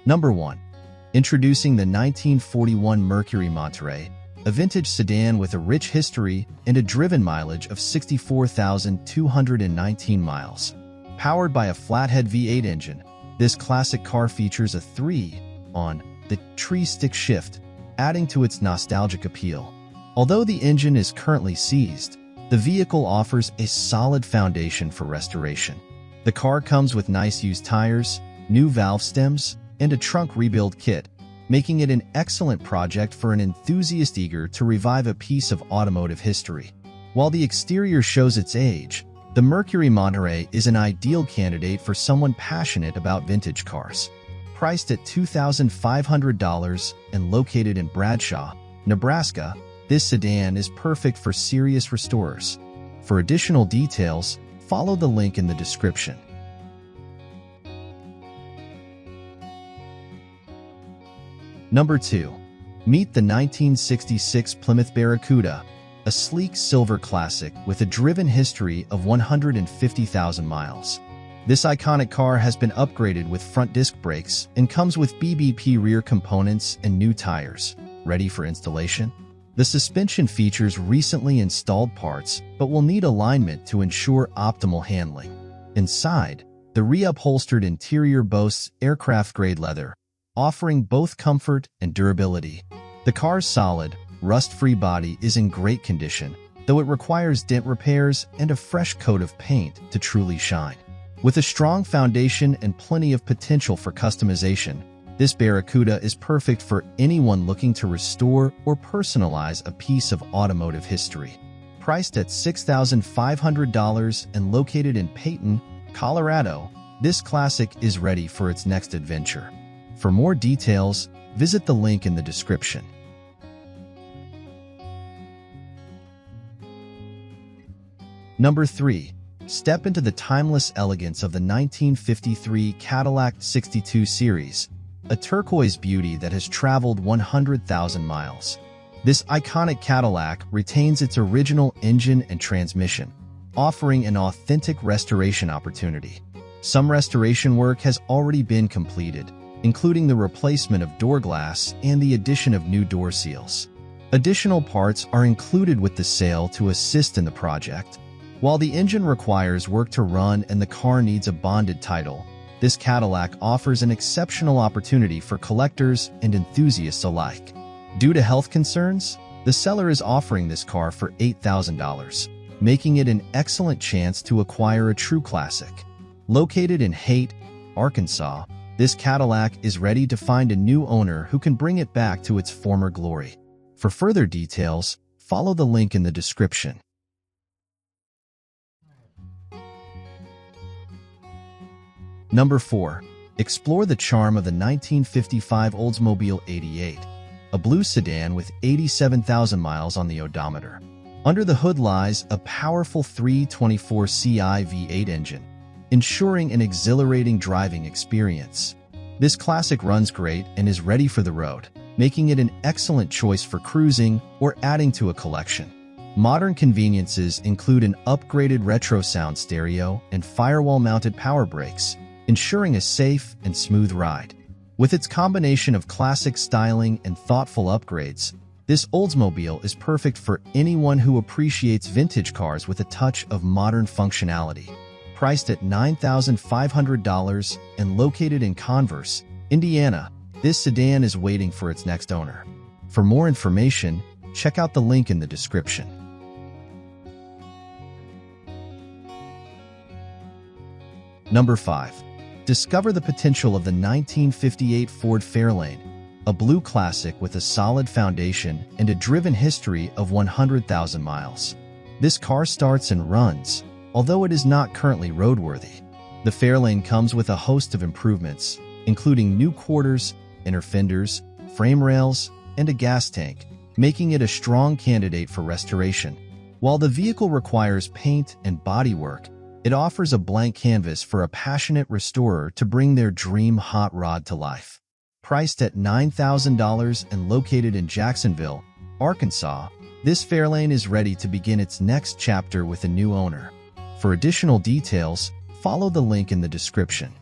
Number 1. Introducing the 1941 Mercury Monterey, a vintage sedan with a rich history and a driven mileage of 64,219 miles. Powered by a flathead V8 engine, this classic car features a 3-on-the-tree stick shift, adding to its nostalgic appeal. Although the engine is currently seized, the vehicle offers a solid foundation for restoration. The car comes with nice used tires, new valve stems, and a trunk rebuild kit, making it an excellent project for an enthusiast eager to revive a piece of automotive history. While the exterior shows its age, the Mercury Monterey is an ideal candidate for someone passionate about vintage cars. Priced at $2,500 and located in Bradshaw, Nebraska, this sedan is perfect for serious restorers. For additional details, follow the link in the description. Number 2. Meet the 1966 Plymouth Barracuda, a sleek silver classic with a driven history of 150,000 miles. This iconic car has been upgraded with front disc brakes and comes with BBP rear components and new tires. Ready for installation? The suspension features recently installed parts but will need alignment to ensure optimal handling. Inside, the reupholstered interior boasts aircraft-grade leather, offering both comfort and durability. The car's solid, rust-free body is in great condition, though it requires dent repairs and a fresh coat of paint to truly shine. With a strong foundation and plenty of potential for customization, this Barracuda is perfect for anyone looking to restore or personalize a piece of automotive history. Priced at $6,500 and located in Peyton, Colorado, this classic is ready for its next adventure. For more details, visit the link in the description. Number 3. Step into the timeless elegance of the 1953 Cadillac 62 Series, a turquoise beauty that has traveled 100,000 miles. This iconic Cadillac retains its original engine and transmission, offering an authentic restoration opportunity. Some restoration work has already been completed, including the replacement of door glass and the addition of new door seals. Additional parts are included with the sale to assist in the project. While the engine requires work to run and the car needs a bonded title, this Cadillac offers an exceptional opportunity for collectors and enthusiasts alike. Due to health concerns, the seller is offering this car for $8,000, making it an excellent chance to acquire a true classic. Located in Haight, Arkansas, this Cadillac is ready to find a new owner who can bring it back to its former glory. For further details, follow the link in the description. Number 4. Explore the charm of the 1955 Oldsmobile 88, a blue sedan with 87,000 miles on the odometer. Under the hood lies a powerful 324 Ci V8 engine, ensuring an exhilarating driving experience. This classic runs great and is ready for the road, making it an excellent choice for cruising or adding to a collection. Modern conveniences include an upgraded retro sound stereo and firewall-mounted power brakes, ensuring a safe and smooth ride. With its combination of classic styling and thoughtful upgrades, this Oldsmobile is perfect for anyone who appreciates vintage cars with a touch of modern functionality. Priced at $9,500 and located in Converse, Indiana, this sedan is waiting for its next owner. For more information, check out the link in the description. Number 5. Discover the potential of the 1958 Ford Fairlane, a blue classic with a solid foundation and a driven history of 100,000 miles. This car starts and runs, although it is not currently roadworthy. The Fairlane comes with a host of improvements, including new quarters, inner fenders, frame rails, and a gas tank, making it a strong candidate for restoration. While the vehicle requires paint and bodywork, it offers a blank canvas for a passionate restorer to bring their dream hot rod to life. Priced at $9,000 and located in Jacksonville, Arkansas, this Fairlane is ready to begin its next chapter with a new owner. For additional details, follow the link in the description.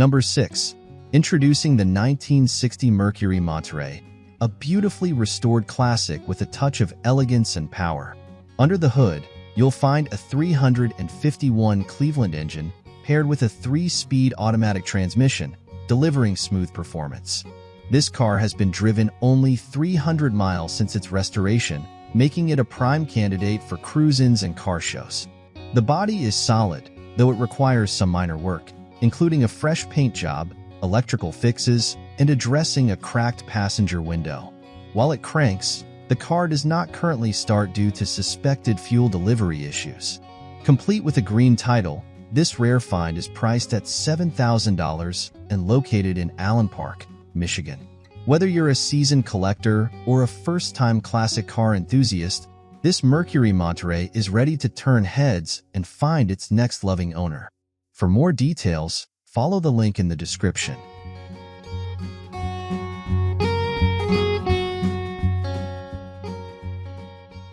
Number 6. Introducing the 1960 Mercury Monterey, a beautifully restored classic with a touch of elegance and power. Under the hood, you'll find a 351 Cleveland engine paired with a 3-speed automatic transmission, delivering smooth performance. This car has been driven only 300 miles since its restoration, making it a prime candidate for cruise-ins and car shows. The body is solid, though it requires some minor work, including a fresh paint job, electrical fixes, and addressing a cracked passenger window. While it cranks, the car does not currently start due to suspected fuel delivery issues. Complete with a green title, this rare find is priced at $7,000 and located in Allen Park, Michigan. Whether you're a seasoned collector or a first-time classic car enthusiast, this Mercury Monterey is ready to turn heads and find its next loving owner. For more details, follow the link in the description.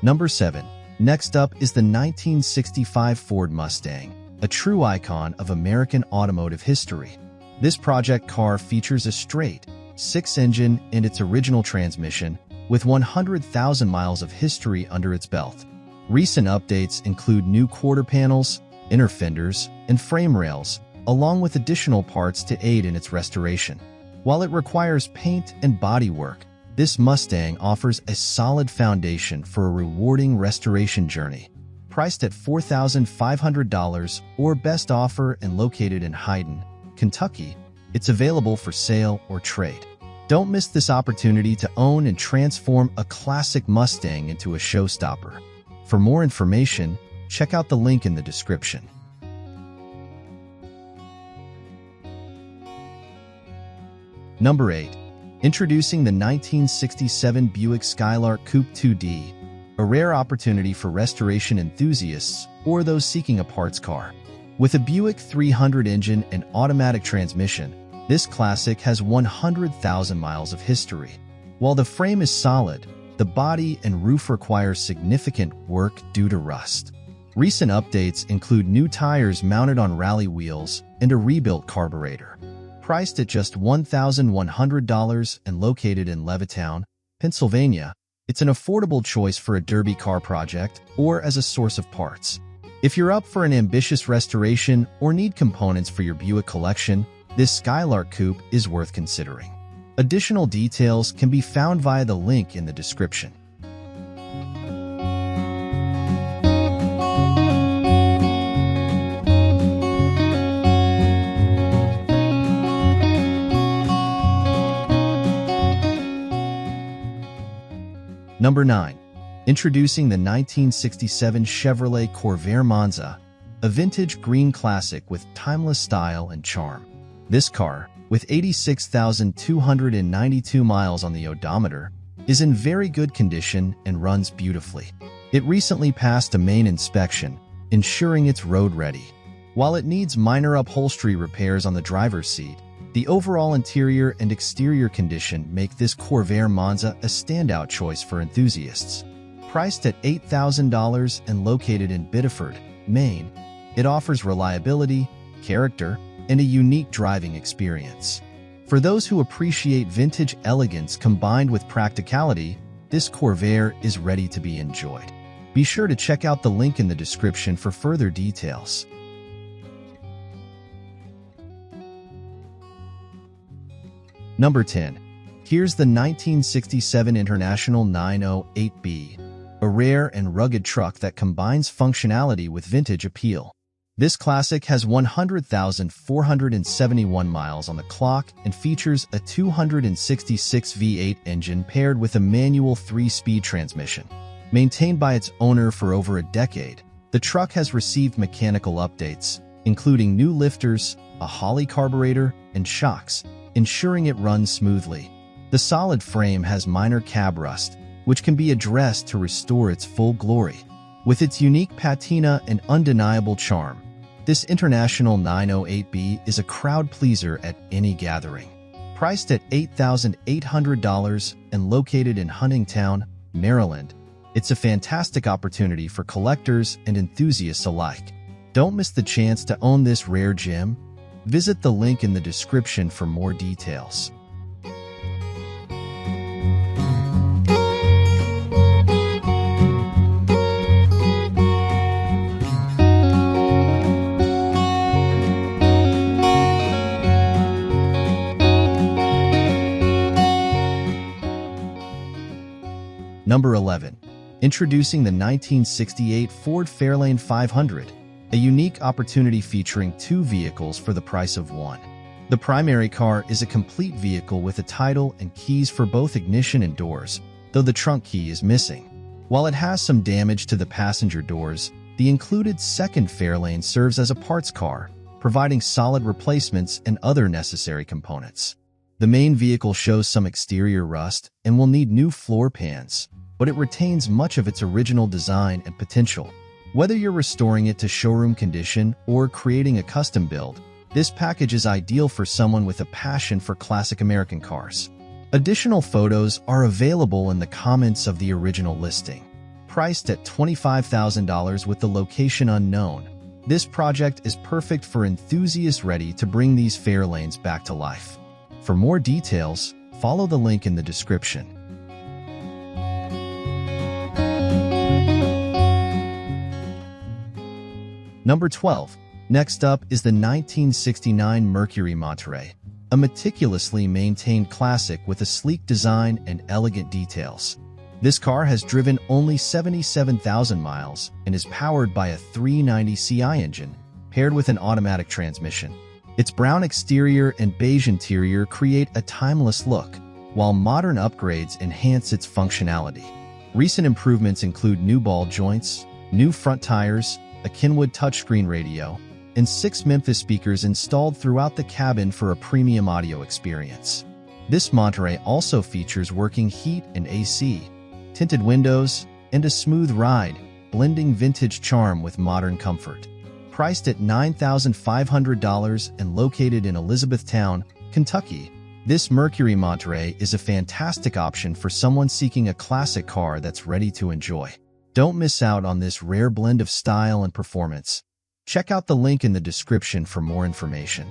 Number 7. Next up is the 1965 Ford Mustang, a true icon of American automotive history. This project car features a straight 6-engine and its original transmission, with 100,000 miles of history under its belt. Recent updates include new quarter panels, inner fenders, and frame rails, along with additional parts to aid in its restoration. While it requires paint and body work, this Mustang offers a solid foundation for a rewarding restoration journey. Priced at $4,500 or best offer and located in Hayden, Kentucky, it's available for sale or trade. Don't miss this opportunity to own and transform a classic Mustang into a showstopper. For more information, check out the link in the description. Number 8. Introducing the 1967 Buick Skylark Coupe 2D, a rare opportunity for restoration enthusiasts or those seeking a parts car. With a Buick 300 engine and automatic transmission, this classic has 100,000 miles of history. While the frame is solid, the body and roof require significant work due to rust. Recent updates include new tires mounted on rally wheels and a rebuilt carburetor. Priced at just $1,100 and located in Levittown, Pennsylvania, it's an affordable choice for a derby car project or as a source of parts. If you're up for an ambitious restoration or need components for your Buick collection, this Skylark Coupe is worth considering. Additional details can be found via the link in the description. Number 9. Introducing the 1967 Chevrolet Corvair Monza, a vintage green classic with timeless style and charm. This car, with 86,292 miles on the odometer, is in very good condition and runs beautifully. It recently passed a main inspection, ensuring it's road-ready. While it needs minor upholstery repairs on the driver's seat, the overall interior and exterior condition make this Corvair Monza a standout choice for enthusiasts. Priced at $8,000 and located in Biddeford, Maine, it offers reliability, character, and a unique driving experience. For those who appreciate vintage elegance combined with practicality, this Corvair is ready to be enjoyed. Be sure to check out the link in the description for further details. Number 10. Here's the 1967 International 908B, a rare and rugged truck that combines functionality with vintage appeal. This classic has 100,471 miles on the clock and features a 266 V8 engine paired with a manual 3-speed transmission. Maintained by its owner for over a decade, the truck has received mechanical updates, including new lifters, a Holley carburetor, and shocks, ensuring it runs smoothly. The solid frame has minor cab rust, which can be addressed to restore its full glory. With its unique patina and undeniable charm, this International 908B is a crowd pleaser at any gathering. Priced at $8,800 and located in Huntingtown, Maryland, it's a fantastic opportunity for collectors and enthusiasts alike. Don't miss the chance to own this rare gem. Visit the link in the description for more details. Number 11. Introducing the 1968 Ford Fairlane 500, a unique opportunity featuring two vehicles for the price of one. The primary car is a complete vehicle with a title and keys for both ignition and doors, though the trunk key is missing. While it has some damage to the passenger doors, the included second Fairlane serves as a parts car, providing solid replacements and other necessary components. The main vehicle shows some exterior rust and will need new floor pans, but it retains much of its original design and potential. Whether you're restoring it to showroom condition or creating a custom build, this package is ideal for someone with a passion for classic American cars. Additional photos are available in the comments of the original listing. Priced at $25,000 with the location unknown, this project is perfect for enthusiasts ready to bring these Fairlanes back to life. For more details, follow the link in the description. Number 12. Next up is the 1969 Mercury Monterey, a meticulously maintained classic with a sleek design and elegant details. This car has driven only 77,000 miles and is powered by a 390 Ci engine, paired with an automatic transmission. Its brown exterior and beige interior create a timeless look, while modern upgrades enhance its functionality. Recent improvements include new ball joints, new front tires, a Kenwood touchscreen radio, and 6 Memphis speakers installed throughout the cabin for a premium audio experience. This Monterey also features working heat and AC, tinted windows, and a smooth ride, blending vintage charm with modern comfort. Priced at $9,500 and located in Elizabethtown, Kentucky, this Mercury Monterey is a fantastic option for someone seeking a classic car that's ready to enjoy. Don't miss out on this rare blend of style and performance. Check out the link in the description for more information.